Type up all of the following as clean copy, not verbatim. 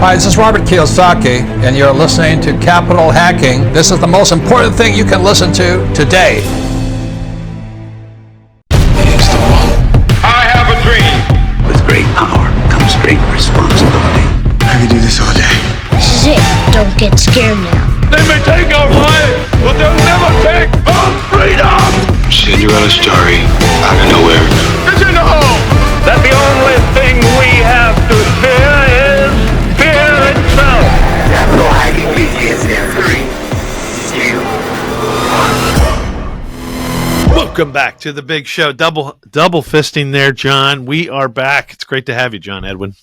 Hi, this is Robert Kiyosaki, and you're listening to Capital Hacking. This is the most important thing you can listen to today. It's the one. I have a dream. With great power comes great responsibility. I could do this all day. This is it. Don't get scared now. They may take our lives, but they'll never take our freedom. Cinderella's story out of nowhere. It's in the hole. That the only thing we have to fear is fear itself. Capital Hacking begins in 3, 2, 1. Welcome back to the big show. Double fisting there, John. We are back. It's great to have you, John Edwin.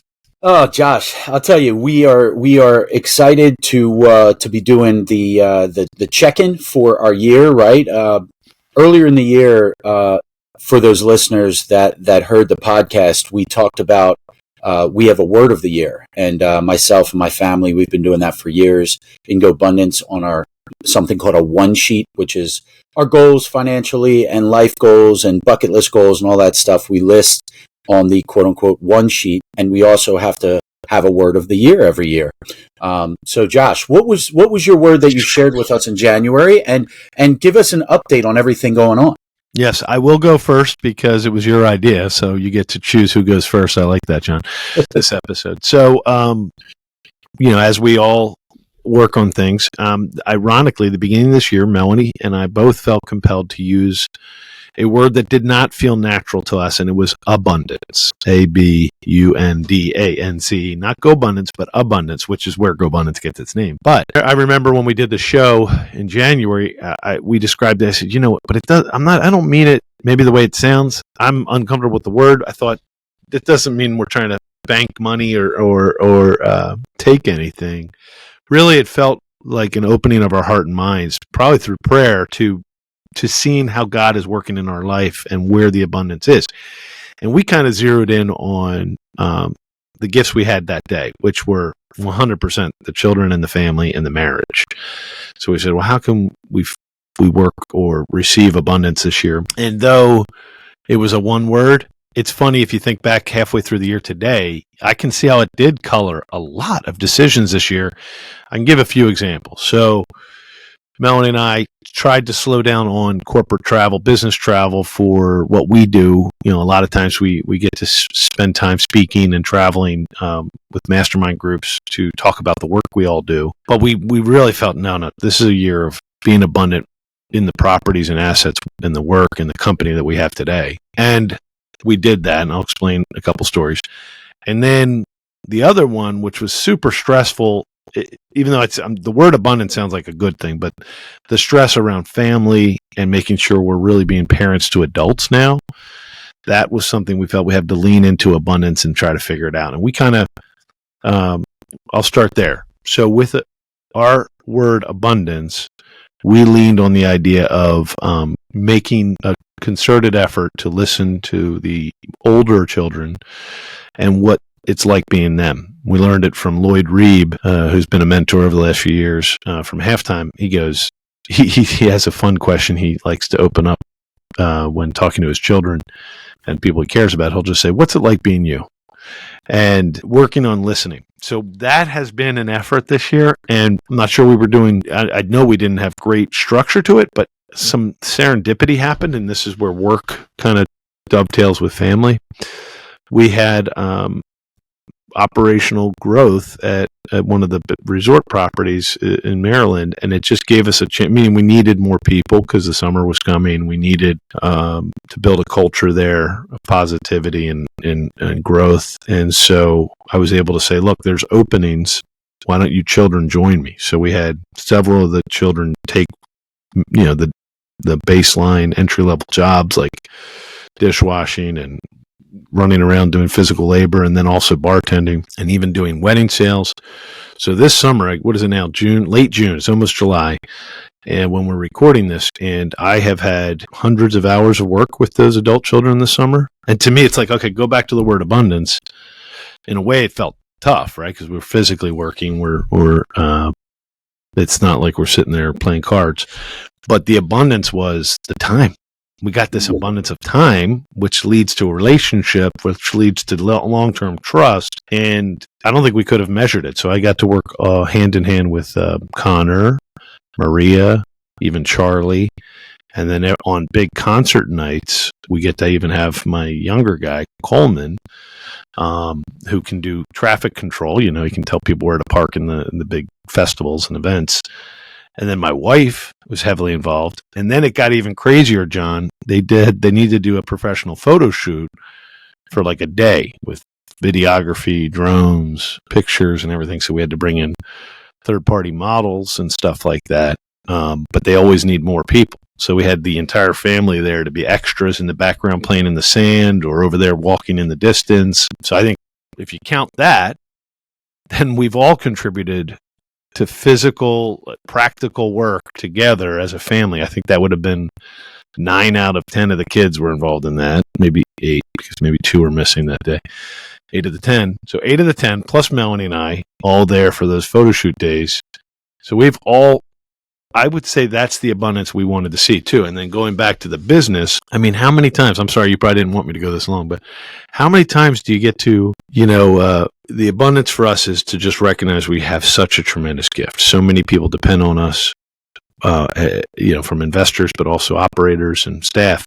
Oh, Josh, I'll tell you, we are excited to be doing the check-in for our year, right? Earlier in the year, for those listeners that heard the podcast, we talked about we have a word of the year, and myself and my family, we've been doing that for years in GoBundance on our something called a one sheet, which is our goals financially and life goals and bucket list goals and all that stuff we list on the quote unquote one sheet. And we also have to have a word of the year every year. So Josh, what was your word that you shared with us in January, and give us an update on everything going on? Yes, I will go first because it was your idea, so you get to choose who goes first. I like that, John, this episode. So, as we all work on things, ironically, the beginning of this year, Melanie and I both felt compelled to use a word that did not feel natural to us, and it was abundance. ABUNDANCE, not GoBundance, but abundance, which is where GoBundance gets its name. But I remember when we did the show in January, we described it. I said, but it does. I don't mean it maybe the way it sounds. I'm uncomfortable with the word. I thought it doesn't mean we're trying to bank money or take anything. Really, it felt like an opening of our heart and minds, probably through prayer, to seeing how God is working in our life and where the abundance is. And we kind of zeroed in on the gifts we had that day, which were 100% the children and the family and the marriage. So we said, well, how can we work or receive abundance this year? And though it was a one word, it's funny if you think back halfway through the year today, I can see how it did color a lot of decisions this year. I can give a few examples. So Melanie and I tried to slow down on corporate travel, business travel for what we do. A lot of times we get to spend time speaking and traveling with mastermind groups to talk about the work we all do. But we really felt, no, this is a year of being abundant in the properties and assets and the work and the company that we have today. And we did that, and I'll explain a couple stories. And then the other one, which was super stressful, even though the word abundance sounds like a good thing, but the stress around family and making sure we're really being parents to adults now, that was something we felt we had to lean into abundance and try to figure it out. And we kind of, I'll start there. So with our word abundance, we leaned on the idea of making a concerted effort to listen to the older children and what it's like being them. We learned it from Lloyd Reeb, who's been a mentor over the last few years. From Halftime, he goes, he has a fun question he likes to open up when talking to his children and people he cares about. He'll just say, what's it like being you? And working on listening. So that has been an effort this year, and I'm not sure we were doing, I know we didn't have great structure to it, but some serendipity happened, and this is where work kind of dovetails with family. We had operational growth at one of the resort properties in Maryland, and it just gave us a chance. Meaning we needed more people because the summer was coming. We needed to build a culture there of positivity and growth. And so I was able to say, look, there's openings. Why don't you children join me? So we had several of the children take, the baseline entry-level jobs like dishwashing and running around doing physical labor, and then also bartending and even doing wedding sales. So this summer, what is it now? Late June, it's almost July. And when we're recording this, and I have had hundreds of hours of work with those adult children this summer. And to me, it's like, okay, go back to the word abundance. In a way, it felt tough, right? Because we're physically working. It's not like we're sitting there playing cards. But the abundance was the time. we got this abundance of time, which leads to a relationship, which leads to long-term trust. And I don't think we could have measured it. So I got to work hand in hand with Connor, Maria, even Charlie. And then on big concert nights, we get to even have my younger guy, Coleman, who can do traffic control. You know, he can tell people where to park in the big festivals and events. And then my wife was heavily involved. And then it got even crazier, John. They needed to do a professional photo shoot for like a day with videography, drones, pictures, and everything. So we had to bring in third-party models and stuff like that. But they always need more people. So we had the entire family there to be extras in the background playing in the sand or over there walking in the distance. So I think if you count that, then we've all contributed to physical, practical work together as a family. I think that would have been 9 out of 10 of the kids were involved in that. Maybe 8, because maybe 2 were missing that day. 8 of the 10. So 8 of the 10, plus Melanie and I, all there for those photo shoot days. So we've all, I would say that's the abundance we wanted to see too. And then going back to the business, I mean, how many times, I'm sorry, you probably didn't want me to go this long, but how many times do you get to, the abundance for us is to just recognize we have such a tremendous gift. So many people depend on us, from investors, but also operators and staff.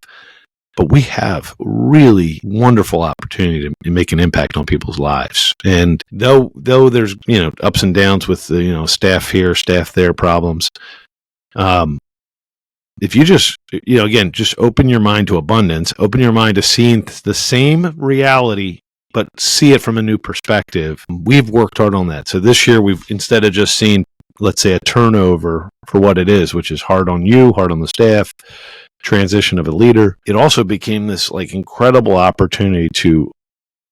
But we have really wonderful opportunity to make an impact on people's lives. And though there's, ups and downs with, staff here, staff there problems, if you just, again, just open your mind to abundance, open your mind to seeing the same reality, but see it from a new perspective. We've worked hard on that. So this year we've, instead of just seeing, let's say, a turnover for what it is, which is hard on you, hard on the staff, transition of a leader, it also became this like incredible opportunity to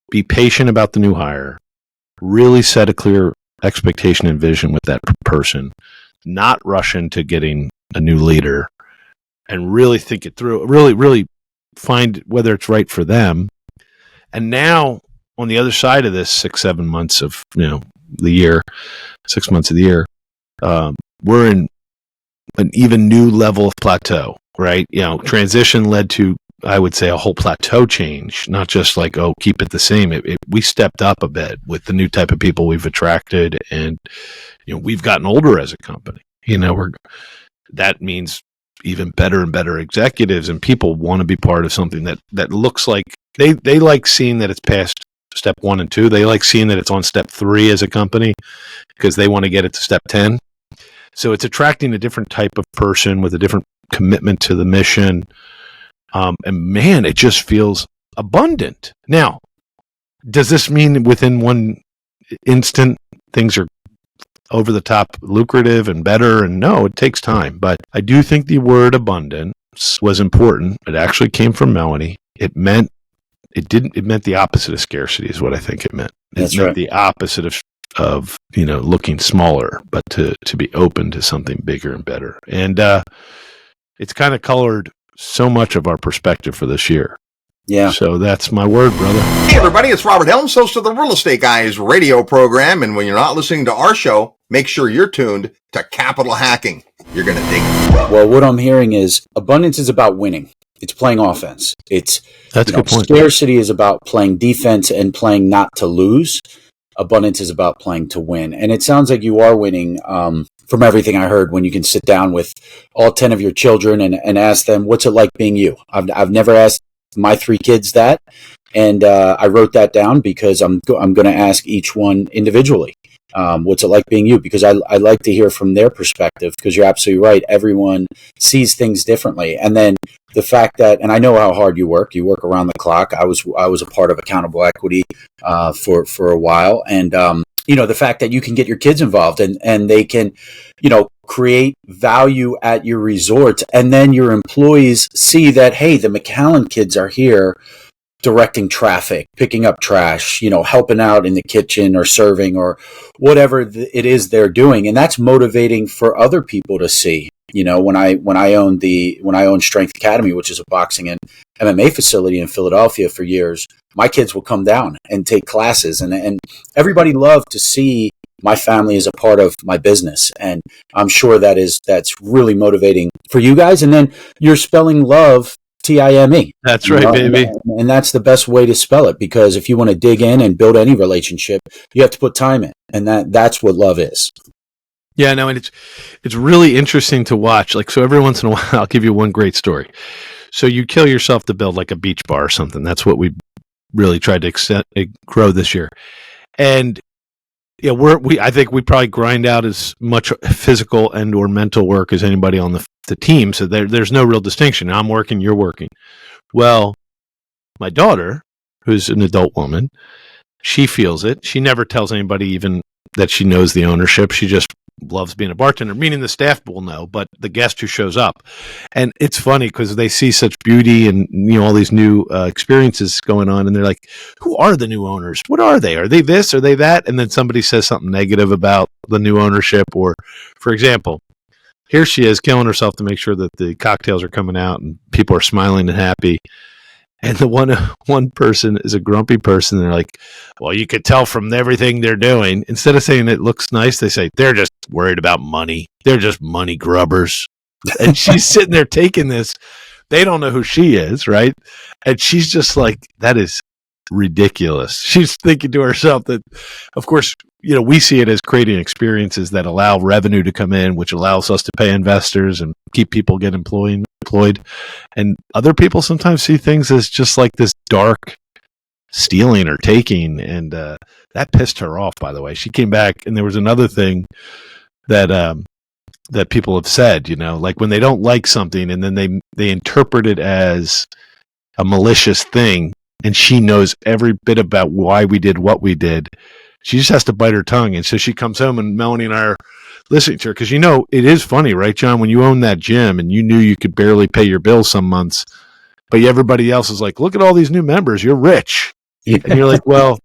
be patient about the new hire, really set a clear expectation and vision with that person, not rush into getting a new leader, and really think it through, really find whether it's right for them. And now on the other side of this 6-7 months of the year, 6 months of the year, we're in an even new level of plateau, right? Transition led to, I would say, a whole plateau change, not just like, keep it the same. We stepped up a bit with the new type of people we've attracted, and we've gotten older as a company. That means even better and better executives, and people want to be part of something that looks like they like seeing that it's past step 1 and 2. They like seeing that it's on step 3 as a company because they want to get it to step 10. So it's attracting a different type of person with a different commitment to the mission. And man, it just feels abundant. Now, does this mean within one instant things are over the top lucrative and better? And no, it takes time. But I do think the word abundance was important. It actually came from Melanie. It meant the opposite of scarcity is what I think it meant. It meant the opposite of looking smaller, but to be open to something bigger and better. And it's kind of colored so much of our perspective for this year. Yeah. So that's my word, brother. Hey, everybody, it's Robert Helms, host of the Real Estate Guys radio program. And when you're not listening to our show, make sure you're tuned to Capital Hacking. You're going to dig it. Well, what I'm hearing is abundance is about winning. It's playing offense. That's a good point. Scarcity is about playing defense and playing not to lose. Abundance is about playing to win. And it sounds like you are winning from everything I heard when you can sit down with all 10 of your children and ask them, what's it like being you? I've never asked my 3 kids that. And I wrote that down because I'm going to ask each one individually. What's it like being you? Because I like to hear from their perspective, because you're absolutely right. Everyone sees things differently. And then the fact that, and I know how hard you work around the clock. I was a part of Accountable Equity for a while. And, the fact that you can get your kids involved and they can, create value at your resorts. And then your employees see that, hey, the McCallen kids are here directing traffic, picking up trash, helping out in the kitchen or serving or whatever it is they're doing. And that's motivating for other people to see. When I owned Strength Academy, which is a boxing and MMA facility in Philadelphia for years, my kids will come down and take classes, and everybody loved to see my family as a part of my business. And I'm sure that's really motivating for you guys. And then you're spelling love Time. That's right, baby. And that's the best way to spell it, because if you want to dig in and build any relationship, you have to put time in, and that's what love is. Yeah, no, and it's really interesting to watch. Like, so every once in a while, I'll give you one great story. So you kill yourself to build like a beach bar or something. That's what we really tried to grow this year. And yeah, I think we probably grind out as much physical and or mental work as anybody on the team. So there's no real distinction. I'm working, you're working. Well, my daughter, who's an adult woman, she feels it. She never tells anybody even that she knows the ownership. She just loves being a bartender, meaning the staff will know, but the guest who shows up. And it's funny because they see such beauty and, you know, all these new experiences going on, and they're like, who are the new owners? What are they? Are they this? Are they that? And then somebody says something negative about the new ownership. Or, for example, here she is killing herself to make sure that the cocktails are coming out and people are smiling and happy. And the one person is a grumpy person. They're like, well, you could tell from everything they're doing. Instead of saying it looks nice, they say, they're just worried about money. They're just money grubbers. And she's sitting there taking this. They don't know who she is, right? And she's just like, that is ridiculous. She's thinking to herself that, of course, you know, we see it as creating experiences that allow revenue to come in, which allows us to pay investors and keep people get employed. And other people sometimes see things as just like this dark stealing or taking. And that pissed her off, by the way. She came back, and there was another thing that people have said, you know, like when they don't like something and then they interpret it as a malicious thing, and she knows every bit about why we did what we did. She just has to bite her tongue. And so she comes home, and Melanie and I are listening to her, because, you know, it is funny, right, John, when you own that gym and you knew you could barely pay your bills some months, but everybody else is like, look at all these new members, you're rich. Yeah. And you're like, well,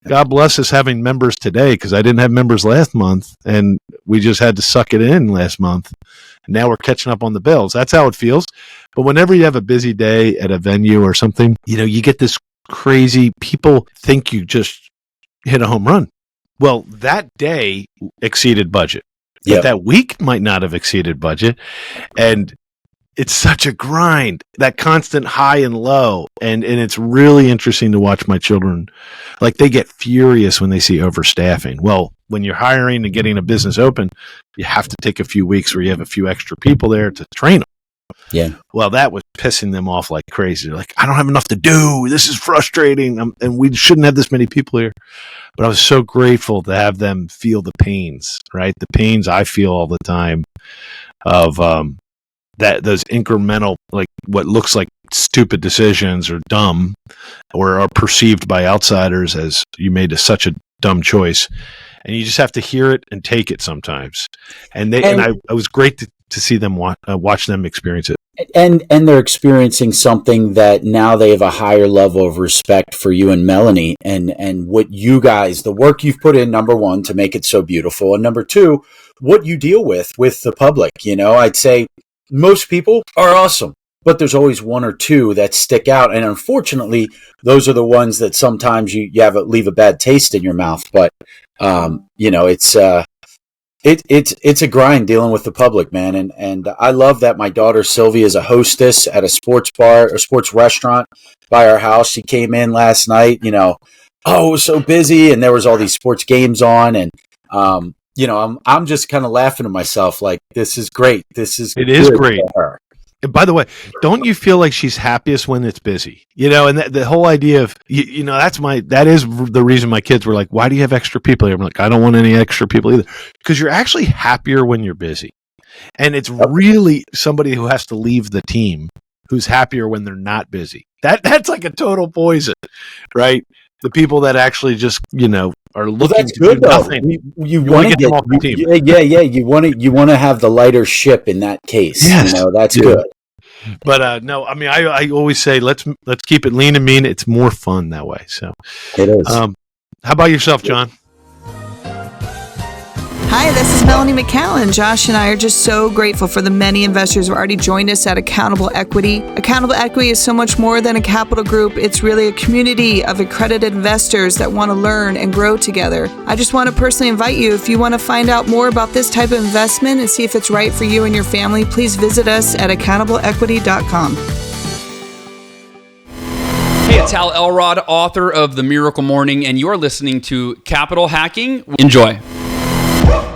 God bless us having members today, because I didn't have members last month, and we just had to suck it in last month. And now we're catching up on the bills. That's how it feels. But whenever you have a busy day at a venue or something, you know, you get this crazy, people think you just hit a home run. Well, that day exceeded budget. But that week might not have exceeded budget. And it's such a grind, that constant high and low. And it's really interesting to watch my children. Like, they get furious when they see overstaffing. Well, when you're hiring and getting a business open, you have to take a few weeks where you have a few extra people there to train them. Yeah. Well, that was pissing them off like crazy. They're like, I don't have enough to do. This is frustrating. And we shouldn't have this many people here. But I was so grateful to have them feel the pains, right? The pains I feel all the time of those incremental, like what looks like stupid decisions or dumb, or are perceived by outsiders as you made such a dumb choice. And you just have to hear it and take it sometimes. And I was great to see them watch them experience it. And they're experiencing something that now they have a higher level of respect for you and Melanie, and what you guys, the work you've put in, number one, to make it so beautiful, and number two, what you deal with the public. You know, I'd say most people are awesome, but there's always one or two that stick out, and unfortunately, those are the ones that sometimes you leave a bad taste in your mouth. But you know, it's a grind dealing with the public, man. And I love that my daughter Sylvia is a hostess at a sports bar or sports restaurant by our house. She came in last night, you know, it was so busy, and there was all these sports games on, and you know, I'm just kind of laughing to myself, like, this is great. It is great for her. And by the way, don't you feel like she's happiest when it's busy? You know, and the whole idea of, you know, that is the reason my kids were like, why do you have extra people here? I'm like, I don't want any extra people either. Because you're actually happier when you're busy. And it's really somebody who has to leave the team who's happier when they're not busy. That's like a total poison, right? The people that actually just, you know, are looking to do nothing. You want to get them off the team. Yeah. You want to have the lighter ship in that case. Yes. You know, that's good. But no, I mean, I always say let's keep it lean and mean. It's more fun that way. So it is. How about yourself, John? Hi, this is Melanie McCallen. Josh and I are just so grateful for the many investors who have already joined us at Accountable Equity. Accountable Equity is so much more than a capital group. It's really a community of accredited investors that want to learn and grow together. I just want to personally invite you, if you want to find out more about this type of investment and see if it's right for you and your family, please visit us at accountableequity.com. Tal Elrod, author of The Miracle Morning, and you're listening to Capital Hacking. Enjoy.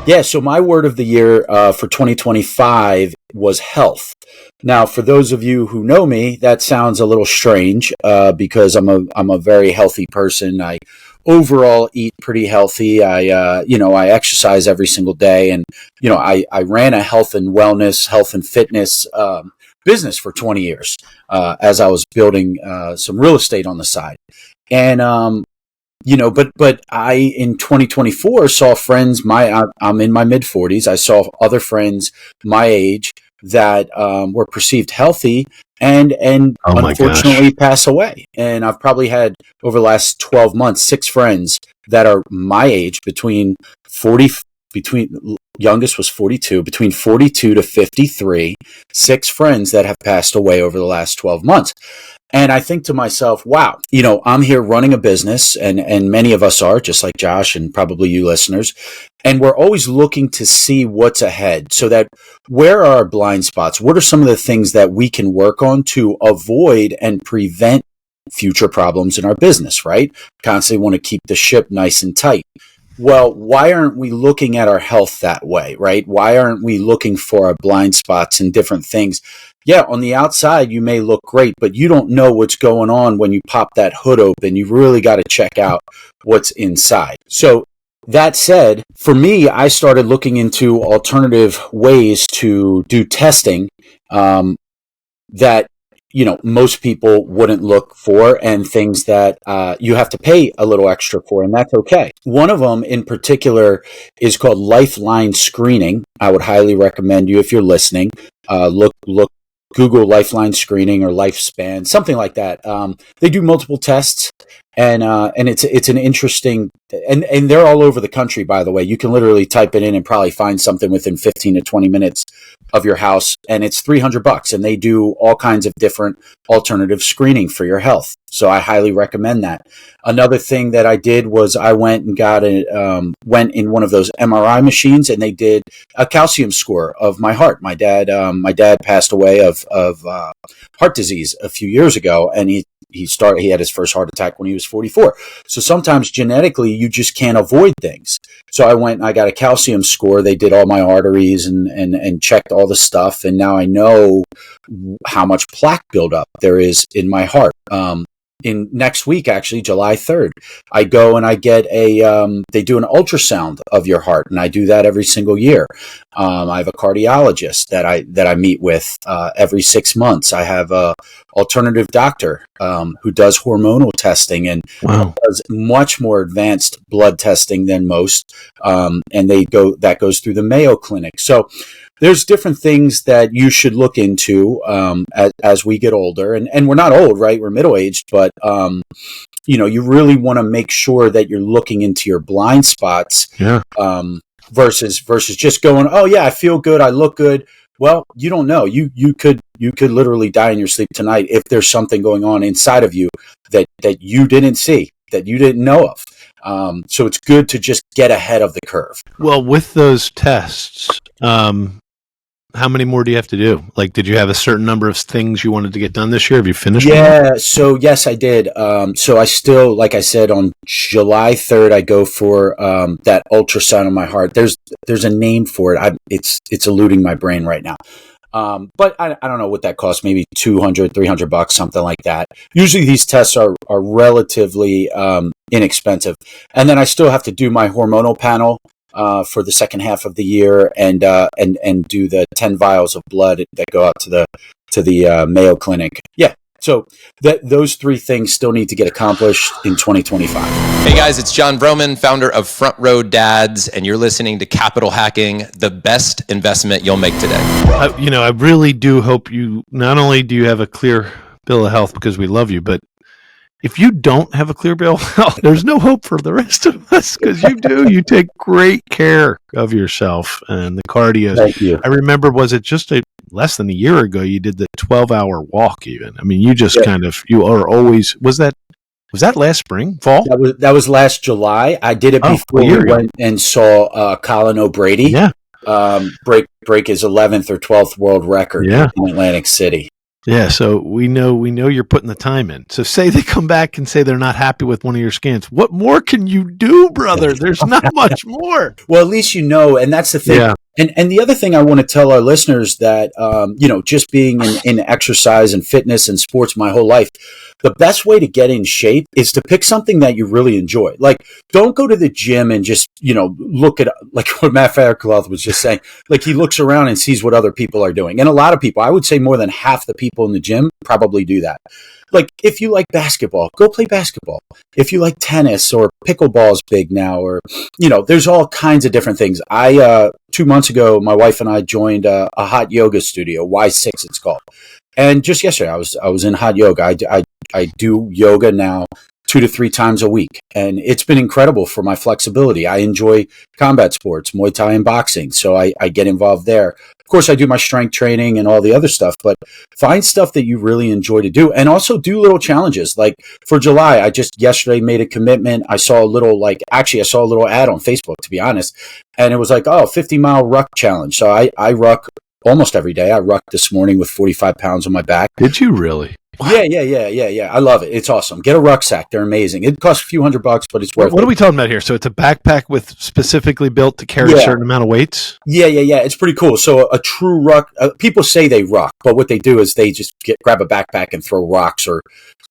Yeah, so my word of the year for 2025 was health. Now, for those of you who know me, that sounds a little strange because I'm a very healthy person. I overall eat pretty healthy. I exercise every single day, and I ran a health and wellness, health and fitness business for 20 years as I was building some real estate on the side, and but I in 2024 saw friends. I'm in my mid 40s. I saw other friends my age that were perceived healthy and unfortunately pass away. And I've probably had over the last 12 months 6 friends that are my age, youngest was 42, between 42 to 53, 6 friends that have passed away over the last 12 months. And I think to myself, wow, I'm here running a business, and many of us are, just like Josh and probably you listeners. And we're always looking to see what's ahead, so that where are our blind spots? What are some of the things that we can work on to avoid and prevent future problems in our business, right? Constantly want to keep the ship nice and tight. Well, why aren't we looking at our health that way, right? Why aren't we looking for our blind spots and different things? Yeah, on the outside, you may look great, but you don't know what's going on when you pop that hood open. You've really got to check out what's inside. So that said, for me, I started looking into alternative ways to do testing that most people wouldn't look for, and things that you have to pay a little extra for, and that's okay. One of them in particular is called Lifeline Screening. I would highly recommend you, if you're listening, Google Lifeline Screening or Lifespan, something like that. They do multiple tests, and it's an interesting, and they're all over the country, by the way. You can literally type it in and probably find something within 15 to 20 minutes of your house, and it's $300, and they do all kinds of different alternative screening for your health. So I highly recommend that. Another thing that I did was I went and went in one of those MRI machines, and they did a calcium score of my heart. My dad passed away of heart disease a few years ago, and he had his first heart attack when he was 44. So sometimes genetically you just can't avoid things. So I went and I got a calcium score. They did all my arteries and checked all the stuff, and now I know how much plaque buildup there is in my heart. In next week, actually, July 3rd, I go and I get they do an ultrasound of your heart, and I do that every single year. I have a cardiologist that I meet with every 6 months. I have a alternative doctor who does hormonal testing and does much more advanced blood testing than most. And that goes through the Mayo Clinic. So there's different things that you should look into as we get older, and we're not old, right? We're middle-aged, but you really want to make sure that you're looking into your blind spots, versus just going, oh yeah, I feel good, I look good. Well, you don't know. You could literally die in your sleep tonight if there's something going on inside of you that you didn't see, that you didn't know of. So it's good to just get ahead of the curve. Well, with those tests, how many more do you have to do? Like, did you have a certain number of things you wanted to get done this year? Have you finished? Yeah. So yes, I did. So I still, like I said, on July 3rd, I go for that ultrasound of my heart. There's a name for it. It's eluding my brain right now. But I don't know what that costs. Maybe $200, $300, something like that. Usually these tests are relatively inexpensive. And then I still have to do my hormonal panel for the second half of the year, and do the 10 vials of blood that go out to the Mayo Clinic. Yeah. So those 3 things still need to get accomplished in 2025. Hey guys, it's John Vroman, founder of Front Row Dads, and you're listening to Capital Hacking, the best investment you'll make today. I really do hope you, not only do you have a clear bill of health because we love you, but if you don't have a clear bill of health, there's no hope for the rest of us, because you do. You take great care of yourself and the cardio. Thank you. I remember, was it just less than a year ago, you did the 12-hour walk even. I mean, you just you are always, was that last spring, fall? That was last July. I did it before we went and saw Colin O'Brady break his 11th or 12th world record in Atlantic City. Yeah, so we know you're putting the time in. So say they come back and say they're not happy with one of your scans. What more can you do, brother? There's not much more. Well, at least you know, and that's the thing. Yeah. And the other thing I want to tell our listeners that, just being in exercise and fitness and sports my whole life, the best way to get in shape is to pick something that you really enjoy. Like, don't go to the gym and just, look at, like what Matt Faircloth was just saying, like he looks around and sees what other people are doing. And a lot of people, I would say more than half the people in the gym probably do that. Like, if you like basketball, go play basketball. If you like tennis, or pickleball is big now, or, there's all kinds of different things. 2 months ago, my wife and I joined a hot yoga studio, Y6 it's called. And just yesterday, I was in hot yoga. I do yoga now 2 to 3 times a week, and it's been incredible for my flexibility. I enjoy combat sports, Muay Thai and boxing, so I get involved there. Of course, I do my strength training and all the other stuff, but find stuff that you really enjoy to do, and also do little challenges. Like for July, I just yesterday made a commitment. I saw a little ad on Facebook, to be honest, and it was like, 50-mile ruck challenge. So I ruck almost every day. I rucked this morning with 45 pounds on my back. Did you really? Wow. Yeah. I love it. It's awesome. Get a rucksack. They're amazing. It costs a few $100, but it's worth it. What are we talking about here? So it's a backpack with specifically built to carry a certain amount of weights? Yeah. It's pretty cool. So a true ruck, people say they ruck, but what they do is they just grab a backpack and throw rocks or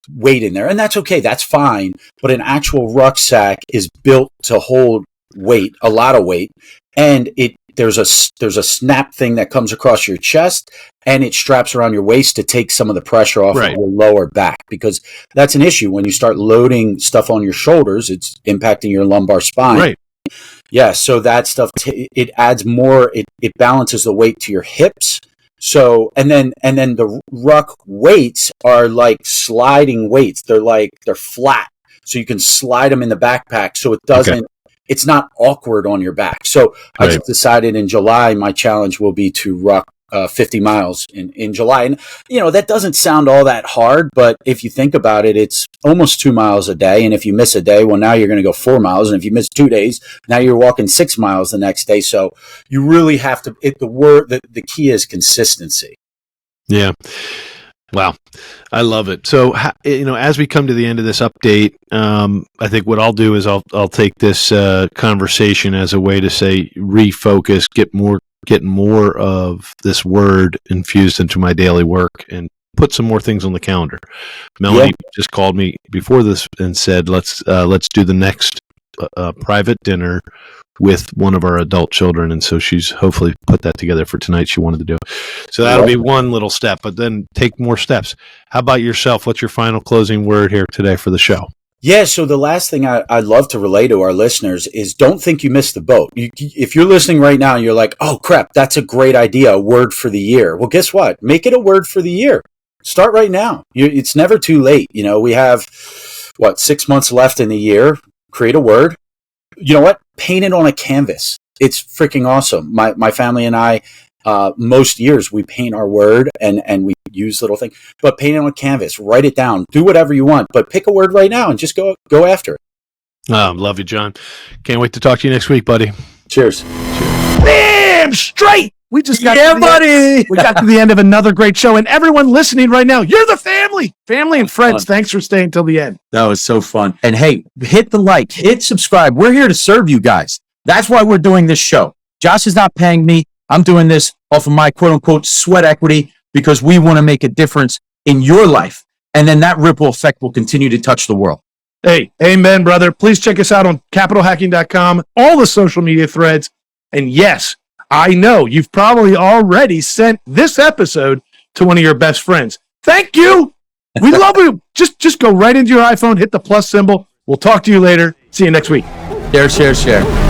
weight in there. And that's okay. That's fine. But an actual rucksack is built to hold weight, a lot of weight. And there's a snap thing that comes across your chest, and it straps around your waist to take some of the pressure off of your lower back, because that's an issue when you start loading stuff on your shoulders. It's impacting your lumbar spine. Right. Yeah. So that stuff it adds more. It balances the weight to your hips. So and then the ruck weights are like sliding weights. They're flat, so you can slide them in the backpack. So it doesn't. Okay. It's not awkward on your back. So I just decided in July, my challenge will be to ruck 50 miles in July. And, that doesn't sound all that hard, but if you think about it, it's almost 2 miles a day. And if you miss a day, well, now you're going to go 4 miles. And if you miss 2 days, now you're walking 6 miles the next day. So you really have to, the key is consistency. Yeah. Wow. I love it. So, as we come to the end of this update, I think what I'll do is I'll take this conversation as a way to say refocus, get more of this word infused into my daily work, and put some more things on the calendar. Melanie just called me before this and said, let's do the next private dinner with one of our adult children, and so she's hopefully put that together for tonight. She wanted to do. So that'll be one little step, but then take more steps. How about yourself? What's your final closing word here today for the show? Yeah, so the last thing I'd love to relay to our listeners is don't think you missed the boat. If you're listening right now and you're like, oh crap, that's a great idea, a word for the year. Well, guess what? Make it a word for the year. Start right now. It's never too late. We have 6 months left in the year. Create a word. You know what? Paint it on a canvas. It's freaking awesome. My family and I, most years we paint our word and we use little things, but paint it on a canvas, write it down, do whatever you want, but pick a word right now and just go after it. Love you, John. Can't wait to talk to you next week, buddy. Cheers. Damn straight. We just got buddy. We got to the end of another great show, and everyone listening right now, you're the family and friends. Thanks for staying till the end. That was so fun. And hey, hit the like, hit subscribe. We're here to serve you guys. That's why we're doing this show. Josh is not paying me. I'm doing this off of my quote unquote sweat equity because we want to make a difference in your life. And then that ripple effect will continue to touch the world. Hey, amen, brother. Please check us out on capitalhacking.com, all the social media threads. And yes, I know you've probably already sent this episode to one of your best friends. Thank you. We love you. Just go right into your iPhone, hit the plus symbol. We'll talk to you later. See you next week. Share.